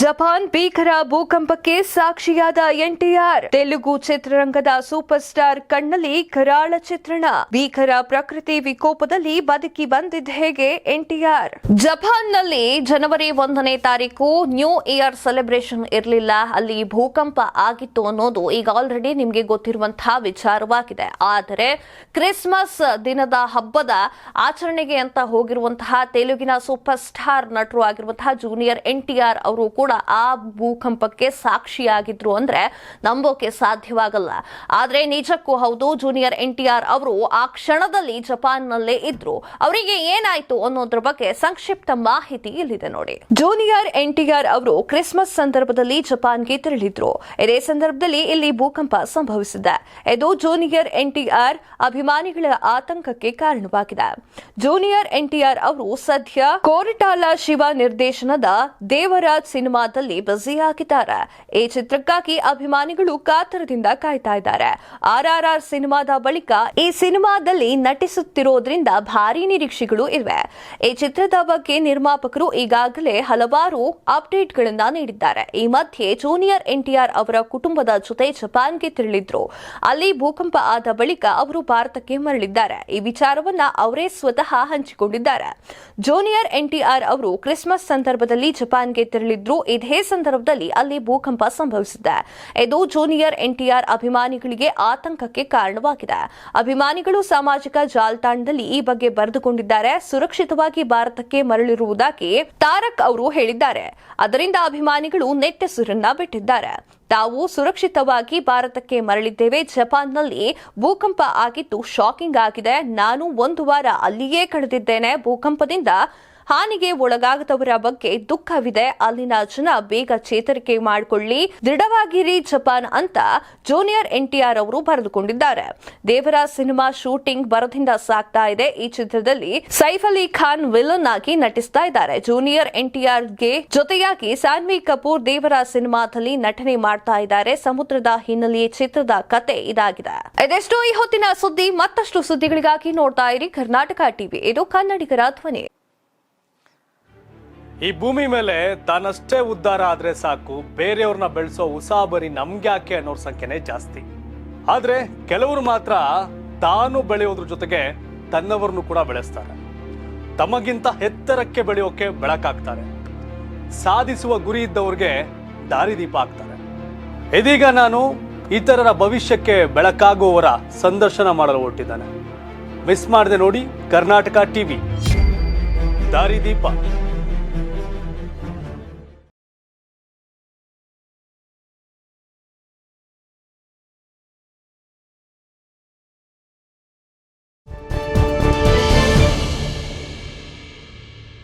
Japan ಭೀಕರ ಭೂಕಂಪಕ್ಕೆ ಸಾಕ್ಷಿಯಾದ ಎನ್ಟಿಆರ್. ತೆಲುಗು ಚಿತ್ರರಂಗದ super star ಕಣ್ಣಲ್ಲಿ ಕರಾಳ ಚಿತ್ರಣ. ಭೀಕರ ಪ್ರಕೃತಿ ವಿಕೋಪದಲ್ಲಿ ಬದುಕಿ ಬಂದಿದ್ದ ಹೇಗೆ ಎನ್ಟಿಆರ್. ಜಪಾನ್ನಲ್ಲಿ ಜನವರಿ 1ನೇ ತಾರೀಕು ನ್ಯೂ ಇಯರ್ ಸೆಲೆಬ್ರೇಷನ್ ಇರಲಿಲ್ಲ. ಅಲ್ಲಿ ಭೂಕಂಪ ಆಗಿತ್ತು ಅನ್ನೋದು ಈಗ ಆಲ್ರೆಡಿ ನಿಮಗೆ ಗೊತ್ತಿರುವಂತಹ ವಿಚಾರವಾಗಿದೆ. ಆದರೆ ಕ್ರಿಸ್ಮಸ್ ದಿನದ ಹಬ್ಬದ ಆಚರಣೆಗೆ ಅಂತ ಹೋಗಿರುವಂತಹ ತೆಲುಗಿನ ಸೂಪರ್ ಸ್ಟಾರ್ ನಟರು ಆಗಿರುವಂತಹ ಜೂನಿಯರ್ ಎನ್ಟಿಆರ್ ಅವರು ಕೂಡ ಆ ಭೂಕಂಪಕ್ಕೆ ಸಾಕ್ಷಿಯಾಗಿದ್ರು ಅಂದ್ರೆ ನಂಬೋಕೆ ಸಾಧ್ಯವಾಗಲ್ಲ. ಆದ್ರೆ ನಿಜಕ್ಕೂ ಹೌದು, ಜೂನಿಯರ್ ಎನ್ಟಿಆರ್ ಅವರು ಆ ಕ್ಷಣದಲ್ಲಿ ಜಪಾನ್ನಲ್ಲೇ ಇದ್ರು. ಅವರಿಗೆ ಏನಾಯ್ತು ಅನ್ನೋದ್ರ ಬಗ್ಗೆ ಸಂಕ್ಷಿಪ್ತ ಮಾಹಿತಿ ಇಲ್ಲಿದೆ ನೋಡಿ. ಜೂನಿಯರ್ ಎನ್ಟಿಆರ್ ಅವರು ಕ್ರಿಸ್ಮಸ್ ಸಂದರ್ಭದಲ್ಲಿ ಜಪಾನ್ಗೆ ತೆರಳಿದ್ರು. ಇದೇ ಸಂದರ್ಭದಲ್ಲಿ ಇಲ್ಲಿ ಭೂಕಂಪ ಸಂಭವಿಸಿದೆ. ಇದು ಜೂನಿಯರ್ ಎನ್ಟಿಆರ್ ಅಭಿಮಾನಿಗಳ ಆತಂಕಕ್ಕೆ ಕಾರಣವಾಗಿದೆ. ಜೂನಿಯರ್ ಎನ್ಟಿಆರ್ ಅವರು ಸದ್ಯ ಕೋರಟಾಲ ಶಿವ ನಿರ್ದೇಶನದ ದೇವರಾಜ್ ಸಿನಿಮಾದಲ್ಲಿ ಬ್ಯುಸಿಯಾಗಿದ್ದಾರೆ. ಈ ಚಿತ್ರಕ್ಕಾಗಿ ಅಭಿಮಾನಿಗಳು ಕಾತರದಿಂದ ಕಾಯ್ತಾ ಇದ್ದಾರೆ. RRR ಸಿನಿಮಾದ ಬಳಿಕ ಈ ಸಿನಿಮಾದಲ್ಲಿ ನಟಿಸುತ್ತಿರೋದ್ರಿಂದ ಭಾರಿ ನಿರೀಕ್ಷೆಗಳು ಇವೆ. ಈ ಚಿತ್ರದ ಬಗ್ಗೆ ನಿರ್ಮಾಪಕರು ಈಗಾಗಲೇ ಹಲವಾರು ಅಪ್ಡೇಟ್ಗಳನ್ನ ನೀಡಿದ್ದಾರೆ. ಈ ಮಧ್ಯೆ ಜೂನಿಯರ್ ಎನ್ಟಿಆರ್ ಅವರ ಕುಟುಂಬದ ಜೊತೆ ಜಪಾನ್ಗೆ ತೆರಳಿದ್ರು. ಅಲ್ಲಿ ಭೂಕಂಪ ಆದ ಬಳಿಕ ಅವರು ಭಾರತಕ್ಕೆ ಮರಳಿದ್ದಾರೆ. ಈ ವಿಚಾರವನ್ನ ಅವರೇ ಸ್ವತಃ ಹಂಚಿಕೊಂಡಿದ್ದಾರೆ. ಜೂನಿಯರ್ ಎನ್ಟಿಆರ್ ಅವರು ಕ್ರಿಸ್ಮಸ್ ಸಂದರ್ಭದಲ್ಲಿ ಜಪಾನ್ಗೆ ತೆರಳಿದ್ರು. ಇದೇ ಸಂದರ್ಭದಲ್ಲಿ ಅಲ್ಲಿ ಭೂಕಂಪ ಸಂಭವಿಸಿದೆ. ಇದು ಜೂನಿಯರ್ ಎನ್ಟಿಆರ್ ಅಭಿಮಾನಿಗಳಿಗೆ ಆತಂಕಕ್ಕೆ ಕಾರಣವಾಗಿದೆ. ಅಭಿಮಾನಿಗಳು ಸಾಮಾಜಿಕ ಜಾಲತಾಣದಲ್ಲಿ ಈ ಬಗ್ಗೆ ಬರೆದುಕೊಂಡಿದ್ದಾರೆ. ಸುರಕ್ಷಿತವಾಗಿ ಭಾರತಕ್ಕೆ ಮರಳಿರುವುದಾಗಿ ತಾರಕ್ ಅವರು ಹೇಳಿದ್ದಾರೆ. ಅದರಿಂದ ಅಭಿಮಾನಿಗಳು ನೆಟ್ಟೆಸುರನ್ನ ಬಿಟ್ಟಿದ್ದಾರೆ. ತಾವು ಸುರಕ್ಷಿತವಾಗಿ ಭಾರತಕ್ಕೆ ಮರಳಿದ್ದೇವೆ. ಜಪಾನ್ನಲ್ಲಿ ಭೂಕಂಪ ಆಗಿದ್ದು ಶಾಕಿಂಗ್ ಆಗಿದೆ. ನಾನು 1 ವಾರ ಅಲ್ಲಿಯೇ ಕಳೆದಿದ್ದೇನೆ. ಭೂಕಂಪದಿಂದ ಹಾನಿಗೆ ಒಳಗಾಗದವರ ಬಗ್ಗೆ ದುಃಖವಿದೆ. ಅಲ್ಲಿನ ಜನ ಬೇಗ ಚೇತರಿಕೆ ಮಾಡಿಕೊಳ್ಳಿ, ದೃಢವಾಗಿರಿ ಜಪಾನ್ ಅಂತ ಜೂನಿಯರ್ ಎನ್ಟಿಆರ್ ಅವರು ಬರೆದುಕೊಂಡಿದ್ದಾರೆ. ದೇವರ ಸಿನಿಮಾ ಶೂಟಿಂಗ್ ಭರದಿಂದ ಸಾಗ್ತಾ ಇದೆ. ಈ ಚಿತ್ರದಲ್ಲಿ ಸೈಫ್ ಅಲಿ ಖಾನ್ ವಿಲನ್ ಆಗಿ ನಟಿಸ್ತಾ ಇದ್ದಾರೆ. ಜೂನಿಯರ್ ಎನ್ಟಿಆರ್ಗೆ ಜೊತೆಯಾಗಿ ಸಾನ್ವಿ ಕಪೂರ್ ದೇವರ ಸಿನಿಮಾದಲ್ಲಿ ನಟನೆ ಮಾಡ್ತಾ ಇದ್ದಾರೆ. ಸಮುದ್ರದ ಹಿನ್ನೆಲೆ ಚಿತ್ರದ ಕತೆ ಇದಾಗಿದೆ. ಇದೆಷ್ಟು ಈ ಹೊತ್ತಿನ ಸುದ್ದಿ. ಮತ್ತಷ್ಟು ಸುದ್ದಿಗಳಿಗಾಗಿ ನೋಡ್ತಾ ಇರಿ ಕರ್ನಾಟಕ ಟಿವಿ. ಇದು ಕನ್ನಡಿಗರ ಧ್ವನಿ. ಈ ಭೂಮಿ ಮೇಲೆ ತಾನಷ್ಟೇ ಉದ್ಧಾರ ಆದ್ರೆ ಸಾಕು, ಬೇರೆಯವ್ರನ್ನ ಬೆಳೆಸೋ ಉಸಾಬರಿ ನಮ್ಗ್ಯಾಕೆ ಅನ್ನೋರ್ ಸಂಖ್ಯೆನೇ ಜಾಸ್ತಿ. ಆದ್ರೆ ಕೆಲವರು ಮಾತ್ರ ತಾನು ಬೆಳೆಯೋದ್ರ ಜೊತೆಗೆ ತನ್ನವರನ್ನು ಕೂಡ ಬೆಳೆಸ್ತಾರೆ. ತಮಗಿಂತ ಎತ್ತರಕ್ಕೆ ಬೆಳೆಯೋಕೆ ಬೆಳಕಾಗ್ತಾರೆ. ಸಾಧಿಸುವ ಗುರಿ ಇದ್ದವ್ರಿಗೆ ದಾರಿದೀಪ ಆಗ್ತಾರೆ. ಇದೀಗ ನಾನು ಇತರರ ಭವಿಷ್ಯಕ್ಕೆ ಬೆಳಕಾಗುವವರ ಸಂದರ್ಶನ ಮಾಡಲು ಹೊರಟಿದ್ದಾನೆ. ಮಿಸ್ ಮಾಡದೆ ನೋಡಿ ಕರ್ನಾಟಕ ಟಿವಿ. ದಾರಿದೀಪ.